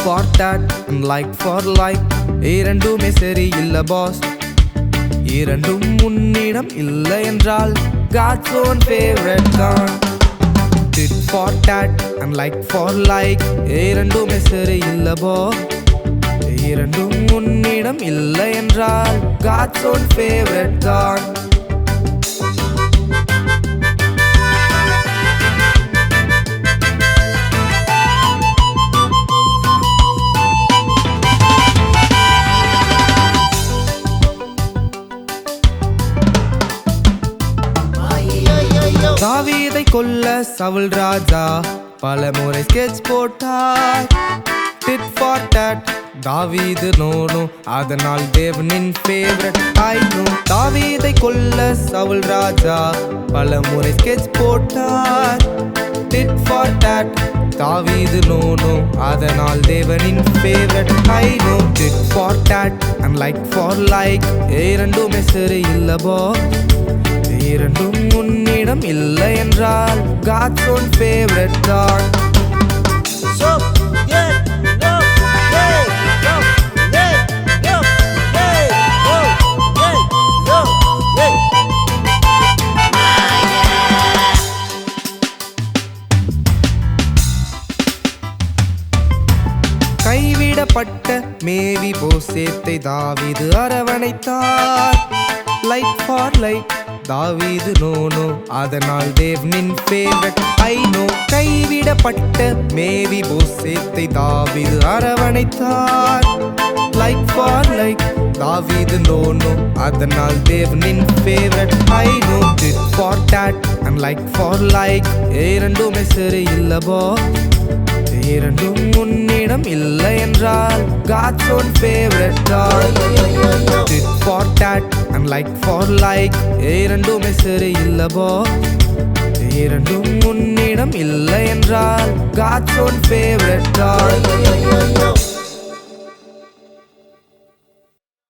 for tat and like for like இரண்டுமே சரி இல்ல பாஸ் இரண்டும் உன்னிடம் இல்லை என்றால் God's own favorite தான் tit for tat and like for like இரண்டுமே சரி இல்ல பாஸ் இரண்டும் உன்னிடம் இல்லை என்றால் God's own favorite தான் தாவீதை கொல்ல சவுல் ராஜா பலமுறை ஸ்கெட்ச் போட்டார் டிட் ஃபார் டாட் தாவீது நோனோ அதனால் தேவனின் ஃபேவரட் ஆயினோ தாவீதை கொல்ல சவுல் ராஜா பலமுறை ஸ்கெட்ச் போட்டார் டிட் ஃபார் டாட் தாவீது நோனோ அதனால் தேவனின் ஃபேவரட் ஆயினோ tit for tat and like for like இரண்டுமே சரி இல்ல போ இரண்டும் உன்னிடம் இல்லை என்றால் God's own favorite தான் So yeah, no, hey, no, hey, no, hey, no, hey, no, hey. கைவிடப்பட்ட மேவி போசேத்தை தாவீது அரவணைத்தார் லைக் ஃபார் லைக் தாவீது நோனோ அதனால் தேவனின் ஃபேவரட் ஐனோ கைவிடப்பட்ட மேவி போசேத்தை தாவீது அரவணைத்தார் லைக் ஃபார் லைக் தாவீது நோனோ அதனால் தேவனின் ஃபேவரட் ஐனோ tit for tat and like for like இரண்டுமே சரி இல்ல போ இரண்டும் உன்னிடம் இல்லை என்றால் God's own favorite தான் tit for tat and like for like இரண்டுமே சரி இல்ல போ இரண்டும் உன்னிடம் இல்லை என்றால் God's own favorite தான்